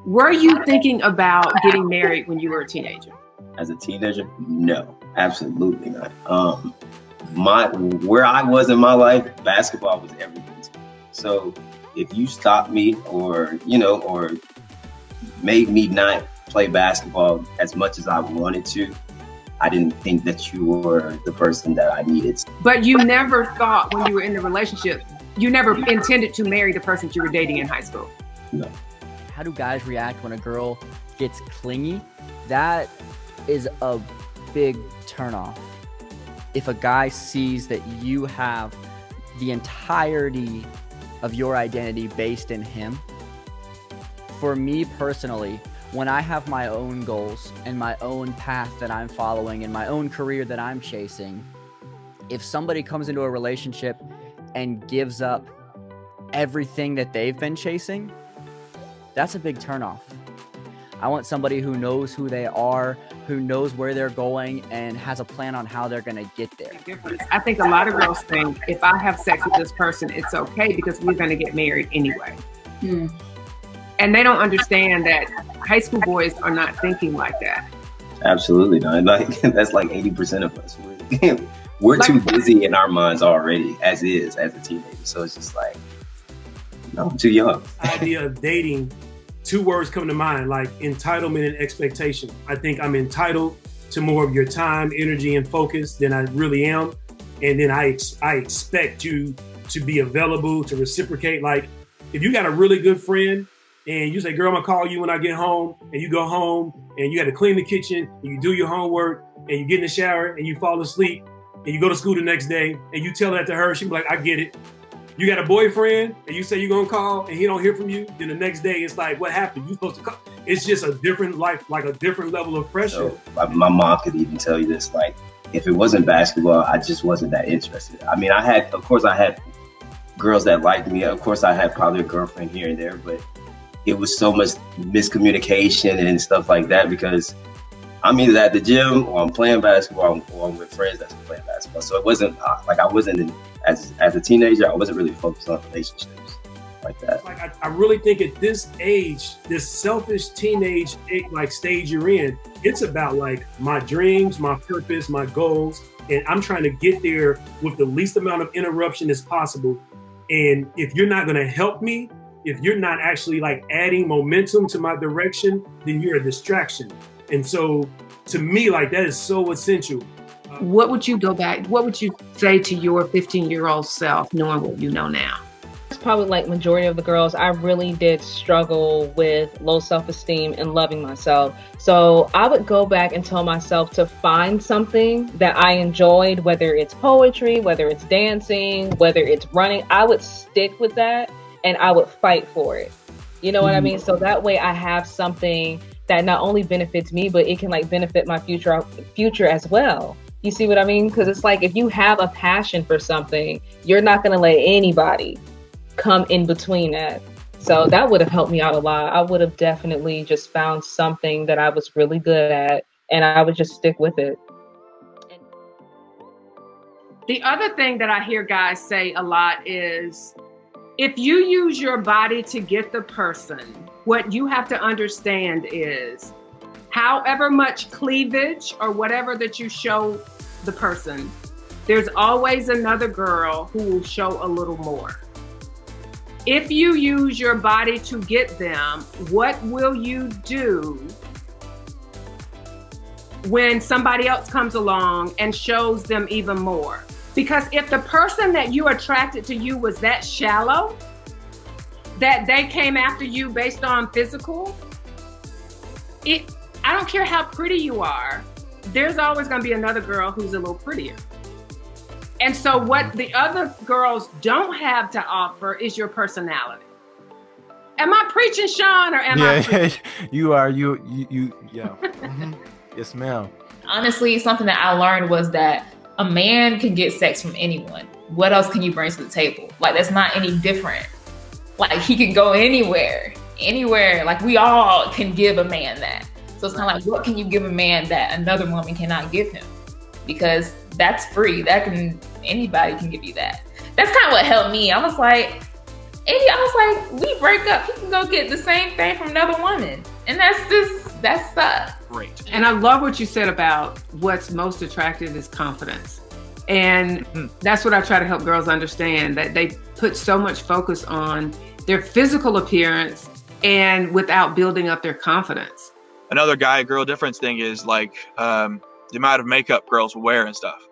Were you thinking about getting married when you were a teenager? As a teenager, no, absolutely not. Where I was in my life, basketball was everything to me. So if you stopped me or made me not play basketball as much as I wanted to, I didn't think that you were the person that I needed. But you never thought when you were in the relationship, you never intended to marry the person you were dating in high school? No. How do guys react when a girl gets clingy? That is a big turnoff. If a guy sees that you have the entirety of your identity based in him, for me personally, when I have my own goals and my own path that I'm following and my own career that I'm chasing, if somebody comes into a relationship and gives up everything that they've been chasing, that's a big turnoff. I want somebody who knows who they are, who knows where they're going, and has a plan on how they're going to get there. I think a lot of girls think if I have sex with this person, it's okay because we're going to get married anyway. And they don't understand that high school boys are not thinking like that. Absolutely not. Like, that's like 80% of us. We're too busy in our minds already as is, as a teenager. So it's just like, no, I'm too young. The idea of dating, two words come to mind, like entitlement and expectation. I think I'm entitled to more of your time, energy, and focus than I really am. And then I expect you to be available, to reciprocate. Like, if you got a really good friend and you say, girl, I'm gonna call you when I get home, and you go home and you got to clean the kitchen, and you do your homework, and you get in the shower and you fall asleep, and you go to school the next day, and you tell that to her, she'll be like, I get it. You got a boyfriend and you say you're gonna call and he don't hear from you, then the next day it's like, what happened? You supposed to call. It's just a different life, like a different level of pressure. So, my mom could even tell you this, like, if it wasn't basketball, I just wasn't that interested. I mean, of course I had girls that liked me. Of course I had probably a girlfriend here and there, but it was so much miscommunication and stuff like that because I'm either at the gym or I'm playing basketball or I'm with friends that's playing basketball. So it wasn't like I wasn't as a teenager, I wasn't really focused on relationships like that. Like I really think at this age, this selfish teenage like stage you're in, it's about like my dreams, my purpose, my goals, and I'm trying to get there with the least amount of interruption as possible. And if you're not going to help me, if you're not actually like adding momentum to my direction, then you're a distraction. And so to me, like, that is so essential. What would you say to your 15-year-old self, knowing what you know now? It's probably like majority of the girls, I really did struggle with low self-esteem and loving myself. So I would go back and tell myself to find something that I enjoyed, whether it's poetry, whether it's dancing, whether it's running. I would stick with that and I would fight for it. You know what I mean? So that way I have something that not only benefits me, but it can like benefit my future as well. You see what I mean? Because it's like, if you have a passion for something, you're not going to let anybody come in between that. So that would have helped me out a lot. I would have definitely just found something that I was really good at, and I would just stick with it. The other thing that I hear guys say a lot is, if you use your body to get the person, what you have to understand is, however much cleavage or whatever that you show the person, there's always another girl who will show a little more. If you use your body to get them, what will you do when somebody else comes along and shows them even more? Because if the person that you attracted to you was that shallow, that they came after you based on physical, I don't care how pretty you are, there's always gonna be another girl who's a little prettier. And so what the other girls don't have to offer is your personality. Am I preaching, Sean, or am I preaching? You are, yeah. Yes, ma'am. Honestly, something that I learned was that a man can get sex from anyone. What else can you bring to the table? Like, that's not any different. Like, he can go anywhere. Like, we all can give a man that. So it's kind of like, what can you give a man that another woman cannot give him? Because that's free. Anybody can give you that. That's kind of what helped me. I was like, And I was like, we break up, he can go get the same thing from another woman. And that sucks. Great. And I love what you said about what's most attractive is confidence. And that's what I try to help girls understand, that they put so much focus on their physical appearance and without building up their confidence. Another guy-girl difference thing is like the amount of makeup girls wear and stuff.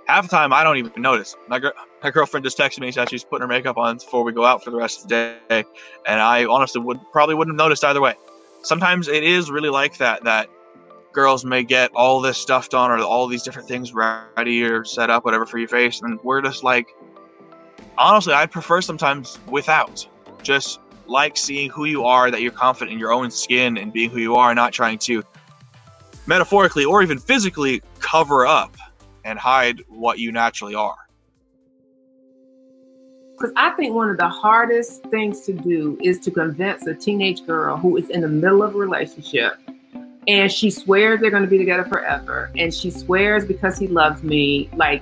Half the time, I don't even notice. My girlfriend just texted me and said she's putting her makeup on before we go out for the rest of the day. And I honestly probably wouldn't have noticed either way. Sometimes it is really like that girls may get all this stuff done or all these different things ready or set up, whatever, for your face. And we're just like, honestly, I'd prefer sometimes without. Just like seeing who you are, that you're confident in your own skin and being who you are, not trying to metaphorically or even physically cover up and hide what you naturally are. Because I think one of the hardest things to do is to convince a teenage girl who is in the middle of a relationship and she swears they're going to be together forever, and she swears because he loves me, like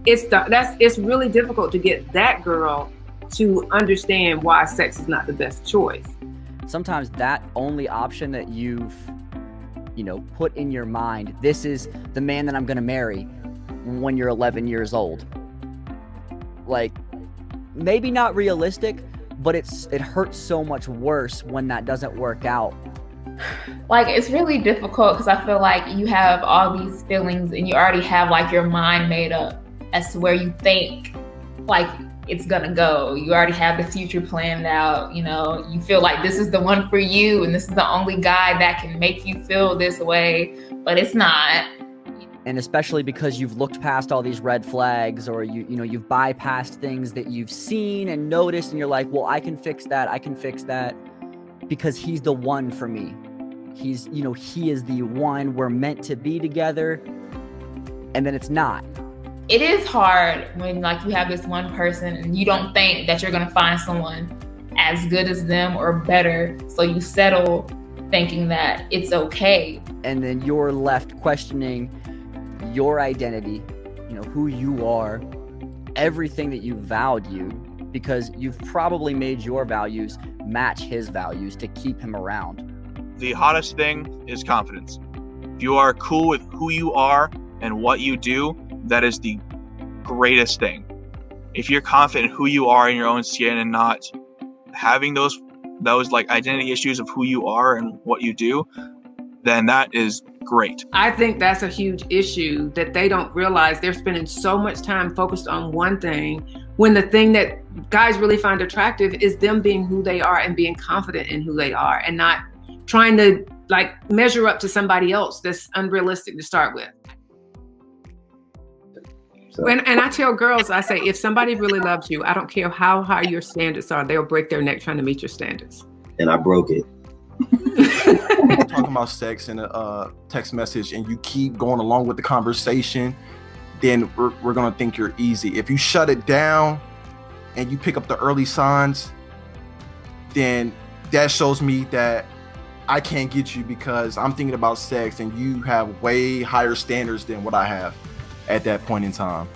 it's really difficult to get that girl to understand why sex is not the best choice. Sometimes that only option that you've put in your mind, this is the man that I'm going to marry when you're 11 years old. Like, maybe not realistic, but it hurts so much worse when that doesn't work out. Like, it's really difficult because I feel like you have all these feelings and you already have like your mind made up as to where you think like it's gonna go. You already have the future planned out. You feel like this is the one for you and this is the only guy that can make you feel this way, but it's not. And especially because you've looked past all these red flags, or you've bypassed things that you've seen and noticed, and you're like, well, I can fix that because he's the one for me. He is the one, we're meant to be together. And then it's not. It is hard when like you have this one person and you don't think that you're gonna find someone as good as them or better, so you settle thinking that it's okay. And then you're left questioning your identity, who you are, everything that you value, because you've probably made your values match his values to keep him around. The hottest thing is confidence. If you are cool with who you are and what you do, that is the greatest thing. If you're confident in who you are in your own skin and not having those like identity issues of who you are and what you do, then that is great. I think that's a huge issue, that they don't realize they're spending so much time focused on one thing when the thing that guys really find attractive is them being who they are and being confident in who they are, and not trying to like measure up to somebody else that's unrealistic to start with. So. And I tell girls, I say, if somebody really loves you, I don't care how high your standards are, they'll break their neck trying to meet your standards. And I broke it. Talking about sex in a text message and you keep going along with the conversation, then we're gonna think you're easy. If you shut it down and you pick up the early signs, then that shows me that I can't get you because I'm thinking about sex and you have way higher standards than what I have at that point in time.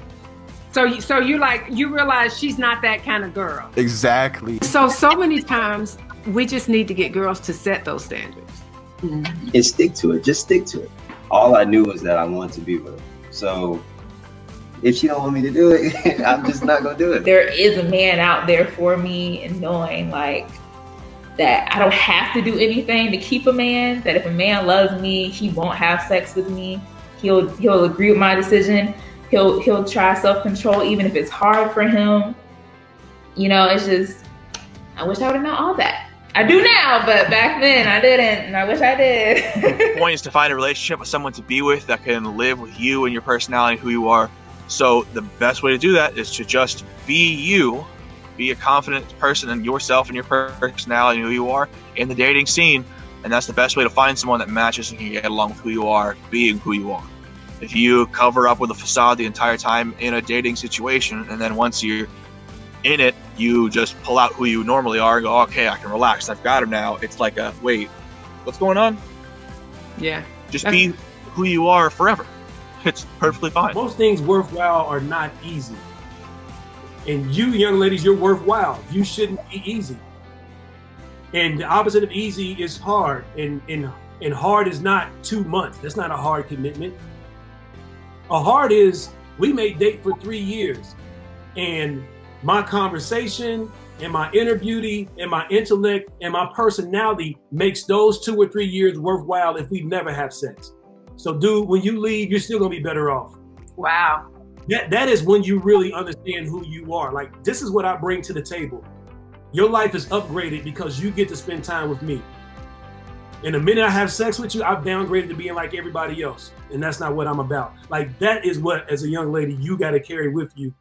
So you realize she's not that kind of girl. Exactly. So many times we just need to get girls to set those standards. And stick to it. Just stick to it. All I knew was that I wanted to be with her. So if she don't want me to do it, I'm just not gonna do it. There is a man out there for me, and knowing like that I don't have to do anything to keep a man, that if a man loves me, he won't have sex with me. He'll agree with my decision. He'll try self-control even if it's hard for him. It's just, I wish I would have known all that. I do now, but back then I didn't, and I wish I did. The point is to find a relationship with someone to be with that can live with you and your personality, who you are. So the best way to do that is to just be you, be a confident person in yourself and your personality and who you are in the dating scene. And that's the best way to find someone that matches and can get along with who you are, being who you are. If you cover up with a facade the entire time in a dating situation, and then once you're in it, you just pull out who you normally are and go, okay, I can relax, I've got him now. It's like wait, what's going on? Yeah. Just be who you are forever. It's perfectly fine. Most things worthwhile are not easy. And you young ladies, you're worthwhile. You shouldn't be easy. And the opposite of easy is hard. And hard is not 2 months. That's not a hard commitment. A hard is, we may date for 3 years. And my conversation and my inner beauty and my intellect and my personality makes those 2 or 3 years worthwhile if we never have sex. So dude, when you leave, you're still gonna be better off. Wow. That is when you really understand who you are. Like, this is what I bring to the table. Your life is upgraded because you get to spend time with me. And the minute I have sex with you, I've downgraded to being like everybody else. And that's not what I'm about. Like, that is what, as a young lady, you got to carry with you.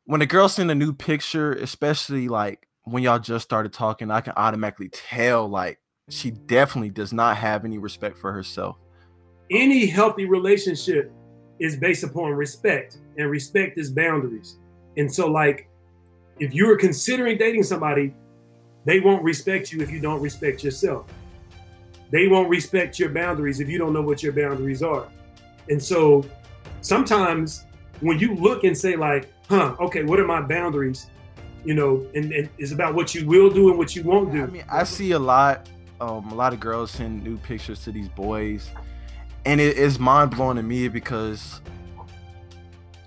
When a girl send a new picture, especially like when y'all just started talking, I can automatically tell like she definitely does not have any respect for herself. Any healthy relationship is based upon respect, and respect is boundaries. And so, like, if you are considering dating somebody, they won't respect you if you don't respect yourself. They won't respect your boundaries if you don't know what your boundaries are. And so sometimes when you look and say like, okay, what are my boundaries? You know, and it's about what you will do and what you won't do. I mean, I see a lot of girls send new pictures to these boys, and it is mind blowing to me because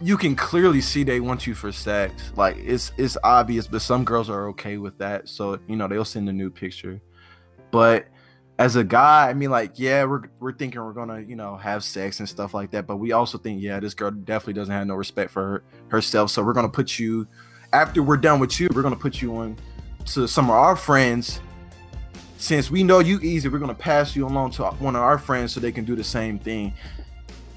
you can clearly see they want you for sex. Like, it's obvious, but some girls are okay with that. So, you know, they'll send a new picture. But as a guy, I mean, like, yeah, we're thinking we're gonna, you know, have sex and stuff like that. But we also think, yeah, this girl definitely doesn't have no respect for herself. So we're gonna put you, after we're done with you, we're gonna put you on to some of our friends. Since we know you easy, we're gonna pass you along to one of our friends so they can do the same thing.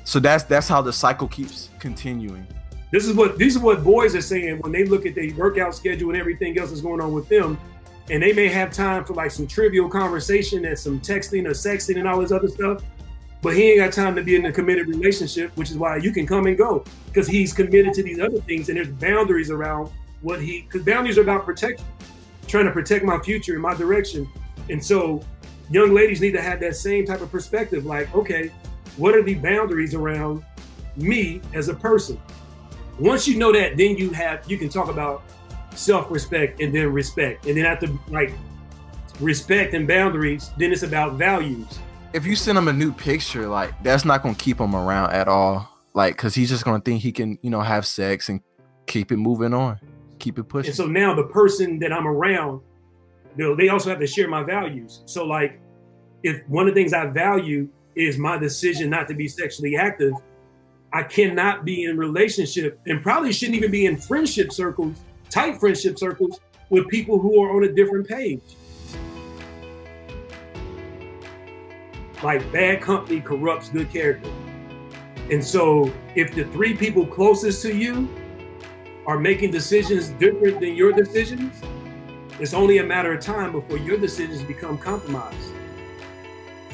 So that's how the cycle keeps continuing. These are what boys are saying when they look at their workout schedule and everything else that's going on with them. And they may have time for like some trivial conversation and some texting or sexting and all this other stuff. But he ain't got time to be in a committed relationship, which is why you can come and go, because he's committed to these other things. And there's boundaries around because boundaries are about protection, trying to protect my future and my direction. And so young ladies need to have that same type of perspective. Like, okay, what are the boundaries around me as a person? Once you know that, then you can talk about self-respect and then respect. And then after like respect and boundaries, then it's about values. If you send him a new picture, like, that's not going to keep him around at all. Like, because he's just going to think he can, you know, have sex and keep it moving on, keep it pushing. And so now the person that I'm around, they also have to share my values. So like, if one of the things I value is my decision not to be sexually active, I cannot be in relationship, and probably shouldn't even be in friendship circles, tight friendship circles, with people who are on a different page. Like, bad company corrupts good character. And so if the 3 people closest to you are making decisions different than your decisions, it's only a matter of time before your decisions become compromised.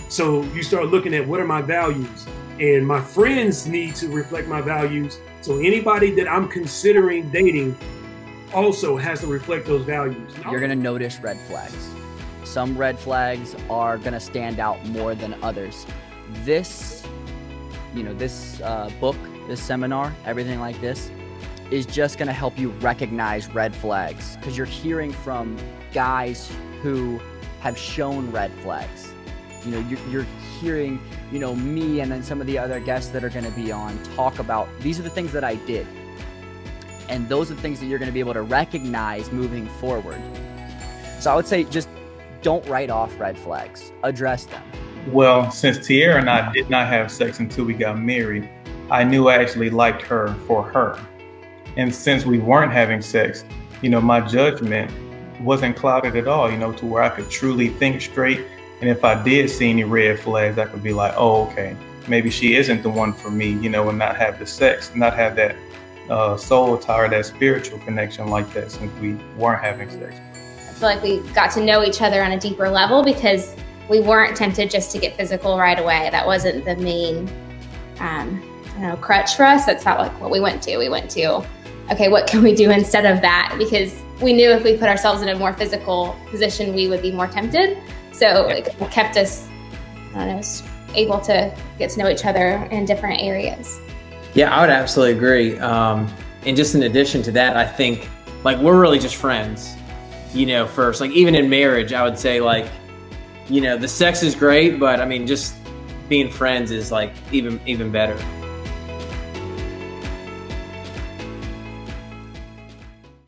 So you start looking at, what are my values? And my friends need to reflect my values. So anybody that I'm considering dating also has to reflect those values. You're going to notice red flags. Some red flags are going to stand out more than others. This, you know, this book, this seminar, everything like this is just going to help you recognize red flags, because you're hearing from guys who have shown red flags. You know, you're hearing, you know, me and then some of the other guests that are going to be on talk about, these are the things that I did. And those are the things that you're going to be able to recognize moving forward. So I would say just don't write off red flags, address them. Well, since Tierra and I did not have sex until we got married, I knew I actually liked her for her. And since we weren't having sex, you know, my judgment wasn't clouded at all, you know, to where I could truly think straight. And if I did see any red flags, I could be like, oh, okay, maybe she isn't the one for me, you know, and not have the sex, not have that soul tie or that spiritual connection like that since we weren't having sex. I feel like we got to know each other on a deeper level because we weren't tempted just to get physical right away. That wasn't the main, crutch for us. That's not like what we went to. We went to, okay, what can we do instead of that? Because we knew if we put ourselves in a more physical position, we would be more tempted. So it kept us, able to get to know each other in different areas. Yeah, I would absolutely agree. And just in addition to that, I think like we're really just friends, you know, first. Like even in marriage, I would say like, you know, the sex is great, but I mean, just being friends is like even better.